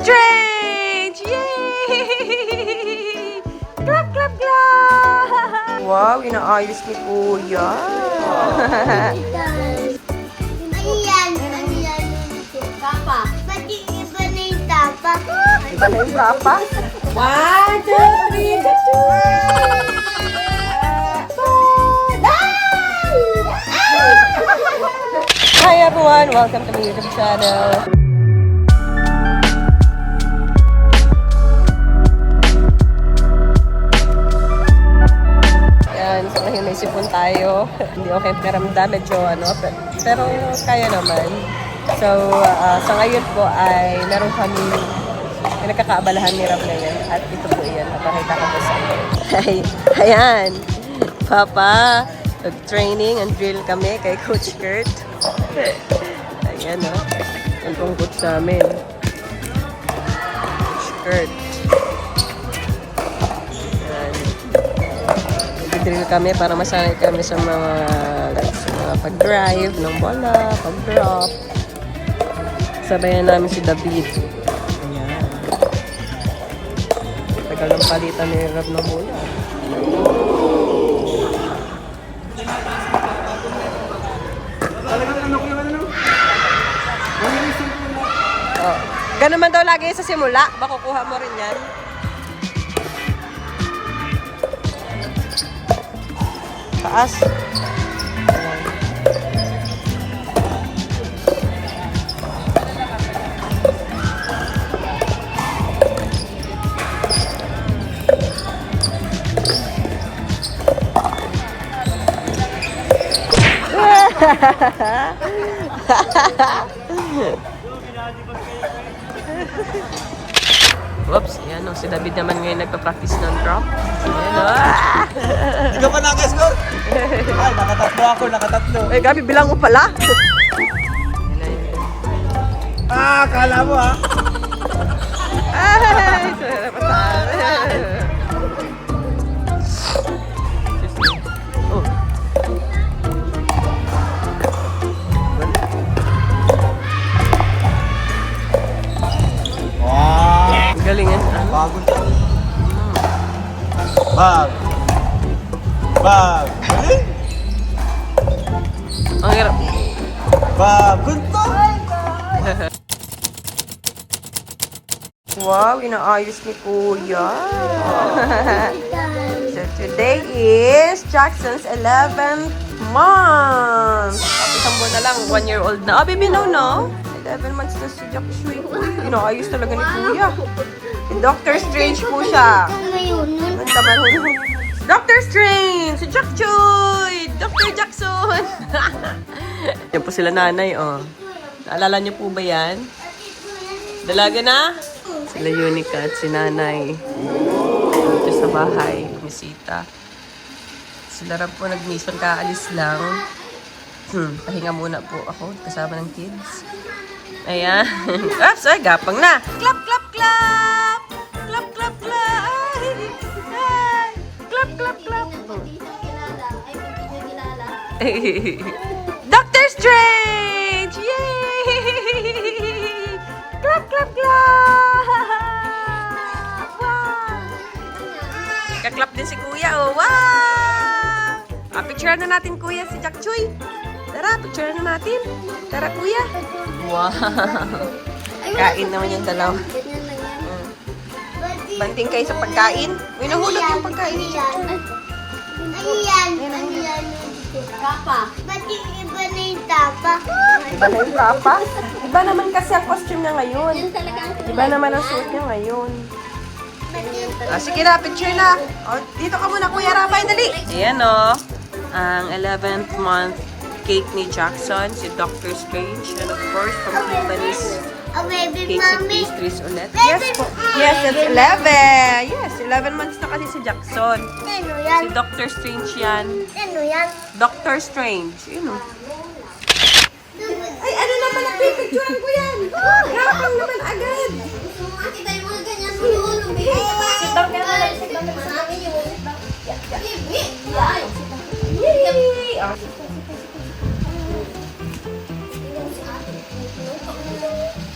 Strange! Yay! Clap, clap, clap! Wow, inaayos ni Kuya. Tapa. Ba't yung iba na yung tapa? Iba na yung tapa? 1, 2, 3, Hi everyone! Welcome to my YouTube channel. Yan, so ngayon may sipon tayo. Hindi okay pakiramdam, medyo pero kaya naman. So, sa ngayon po ay meron kami nagkakaabalahan ni Rob ngayon. At ito po yan, napakita ko po sa inyo. Ayan, Papa, training and drill kami kay Coach Kurt. Ayan o, ang tungkot sa amin. Coach Kurt. Ayan. Nag-drill kami para masanay kami sa mga pag-drive ng bola, pag-drop. Sabayan namin si David. Ayan. Tagal ng palitan ni Rob ng bola. Oh. Ganun man daw lagi sa simula. Makukuha mo rin yan. Taas. Whoops, yan o. Si David naman ngayon nagpa-practice ng drop. Ayan o. Hindi ka pa naka-score? Ay, nakatatlo ako, nakatatlo. Eh, Gabi, bilang mo pala. Kala mo ha? Ay, sarap pa. Oh. Wow! Galingan. Bagong taon. Bag! Bag! Galing! Ang hirap. Bagong taon! Wow, inaayos ni Kuya. So today is Jackson's 11th month. Isang buwan na lang, 1-year-old na. Oh, baby, no? 11 months na si Jack Shui. Inaayos talaga ni Kuya. Si Dr. Strange po siya. Ang taman ho. Dr. Strange! Si Jack Choi! Dr. Jackson! Yan po sila nanay, oh. Naalala niyo po ba yan? Dalaga na? Sila Unica at si nanay. Dito sa bahay, bisita. Sila rin po nag-mission, kaalis lang. Pahinga muna po ako kasama ng kids. Ayan. Oops, ay, gapang na. Clap, clap, clap! Clap, clap, clap! Ay, ay. Clap, clap, clap! Dr. Strange! Yay! Clap, clap, clap! Wow! Kaklap din si Kuya, oh. Wow! Picture na natin, Kuya, si Jack Choi. Tara, picture na natin. Tara, Kuya. Wow! Kain naman yung dalawa. Banting kayo sa pagkain. Uy, nahulog yung pagkain ni Jack Choi. Ayan. Tapa. Ba't yung iba na yung tapa? Iba na yung tapa? Iba naman kasi ang costume niya ngayon. Iba naman ang suit niya ngayon. Sige na, picture na. Dito ka muna, Kuya Rapay, dali. Ayan o. Ang 11th month cake ni Jackson, si Dr. Strange. And of course, from Tiffany's Baby Cakes and mommy. Pastries ulit. Yes po. Yes, it's 11. Yes, 11 months na kasi si Jackson. Ano yan? Si Dr. Strange yan. Ano yan? Dr. Strange. Yun o. Ay, ano naman nagpipicturean ko yan? Rapang naman agad. Makita yung mga ganyan sa ulo. Sit down ka na. Sit down ka na. Yay!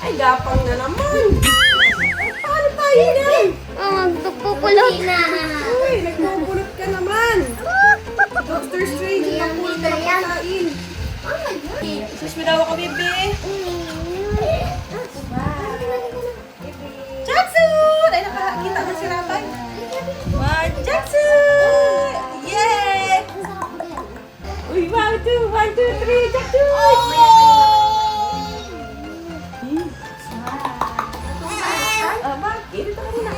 Ay, gapang na naman. Nagpupulot. Uy, nagpupulot ka naman. Dr. Strange, nagpupulot ka ng pagkain. Susminawa ka, bebe. Jackson! Ay, nakakita na si Rabay. One, Jackson! Yay! Uy, 1, 2, 3, Jackson! Bakit? Ito ka muna.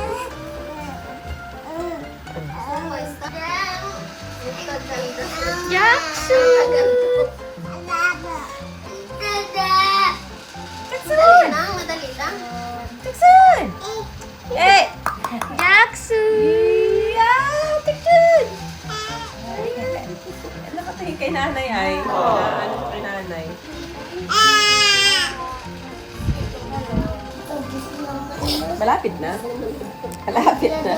Jackson! Jackson! Madali lang. Jackson! Eh! Jackson! Yeah! Jackson! Nakatingin kay nanay ay. Ano ko kay nanay? Malapit na. Malapit na.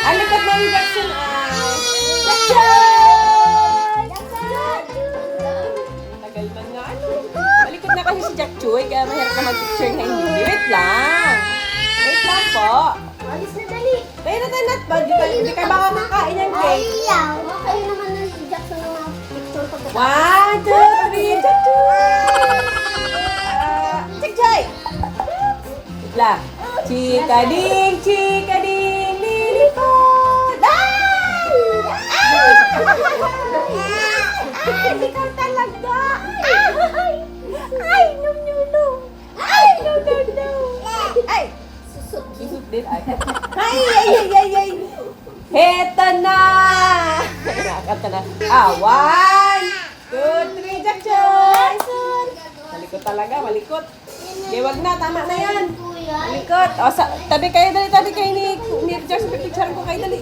Ang likod ng Jackson ay... Jackson! Tagal na nga. Malikod na kasi si Jack Choy, kaya mahirap na mag-picture na hindi. Wait lang. Wait lang po. Alis na dali. Tayo na tayo nat. Hindi kayo baka makain yan, cake. Kayo naman na si Jackson ng mga picture pagkatapos. 1, 2, 3, Jack Choy! Jack Choy! Wait lang. Chikading, lilipad! Ay! Ay, ikaw talaga! Ay, no. Ay, no. Ay! Susuk din. Ay! Heto na! Nakakanta na. 1, 2, 3, Jack Choy! Malikot talaga, malikot. Okay, wag na, tama na yan. Malikot. O, tabi kayo ni Jackson. Pipicturean ko kayo, dali.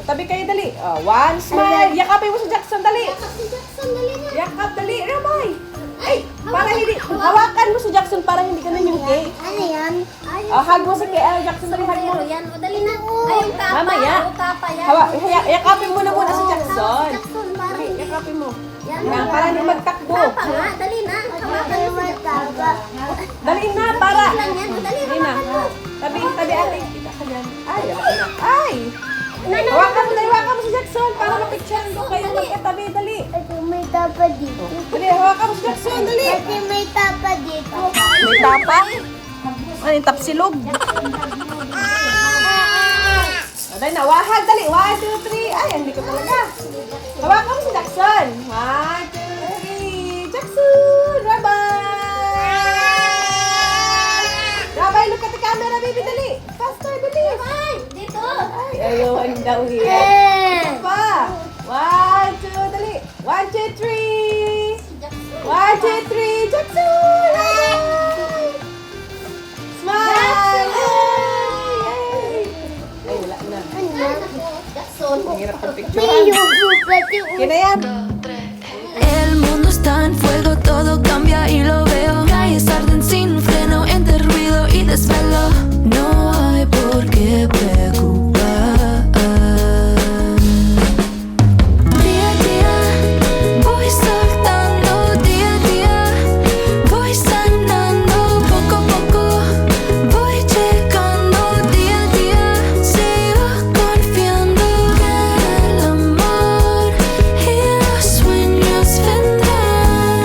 Tabi kayo, dali. O, 1, smile. Yakapin mo si Jackson, dali. Yakap, dali. Ramay. Ay, para hindi. Hawakan mo si Jackson para hindi ka na yung cake. Ano yan? O, hug mo si Jackson, dali, hug mo. Yan, madali na. Ay, yung tapa. Mamaya. O, tapa yan. Yakapin mo na muna si Jackson. Jackson, para Dali, hindi. yakapin mo. Yan, Yan, para hindi magtakbo. Tapa nga, dali na. Hawakan mo si Jackson. Dali na, para. Lang yan, madali. Dali na. Hawakan mo. Tabi ate. Kita ka dyan. Ay, ay. Hawakan mo si Jackson para mapicture ko kayo magkatabi. Dali. Ate, may tapa dito. Dali, hawakan mo si Jackson. Dali. Ate, may tapa dito. May tapa? Ano yung tapsilog? Dali na, wahag. Dali. 1, 2, 3. Ay, hindi ko talaga. Hawakan mo si Jackson. 1, 2, 3. Jackson. Rabay, look at the camera, baby. Dali. Faster, dali. Dito. Ay, ayaw daw yan. Pa. 1, 2, dali. 1, 2, 3. 1, 2, 3. Jackson! Smile! Yay! Ay, wala na. Jackson. Ang hirap ng picture. May yugo pati. Kina yan. El mundo está en fuego, todo cambia y lo veo. Calles arden sin freno, entre ruido y desvelo. No hay por qué preocupar. Día a día voy saltando, día a día voy sanando, poco a poco voy llegando, día a día sigo confiando que el amor y los sueños vendrán.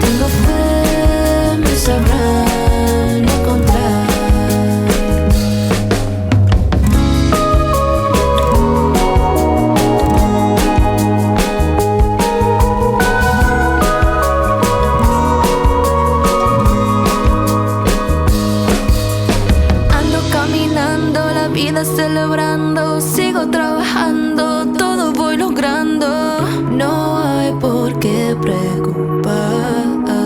Tengo fe, me sabrán encontrar. Ando caminando la vida celebrando, sigo trabajando, todo voy logrando. No hay por qué preocupar. No.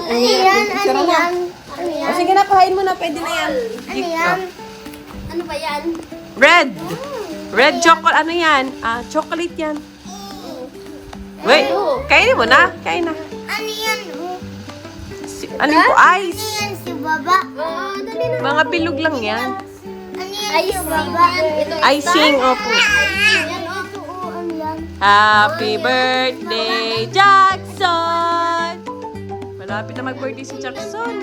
Ano yan? Ano yan? Ano O yan? sige na, kuhain mo na. Pwede na yan. Ano yan? Ano ba yan? Red. Red chocolate. Ano yan? Chocolate yan. Wait. Kainin mo na. Kain na. Ano yan? Ano yung ice? Ano yan si Baba? Dali na. Mga bilog lang yan. Ano yan si Baba? Icing, opo. Yan, ito, ano yan? Happy birthday, Jackson! Malapit na mag-birthday si Jackson.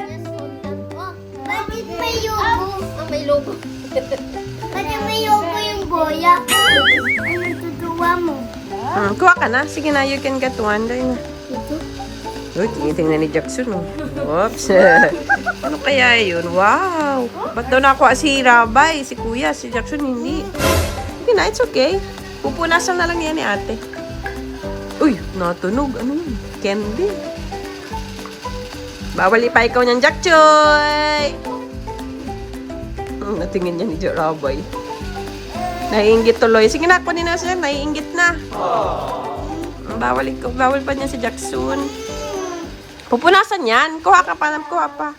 Oh, Bakit may logo? May logo. Bakit may logo yung boya? Ano tutuwa mo? Kuha ka na. Sige na, you can get one. Dahil na. Ito? Uy, tinitingnan ni Jackson, oh. Oops. Ano kaya yun? Wow. Ba't daw nakuha si Rabay, si Kuya, si Jackson hindi? Sige na, it's okay. Pupunasan na lang yan ni ate. Uy, natunog. Ano yun? Candy. Bawal ipa ikaw niyan, Jackchoy! Natingin niya ni Rabay. Naiinggit tuloy. Sige na, kunin na siya. Naiinggit na. Bawal pa niya si Jackson. Pupunasan yan. Kuha ka pa. Kuha pa.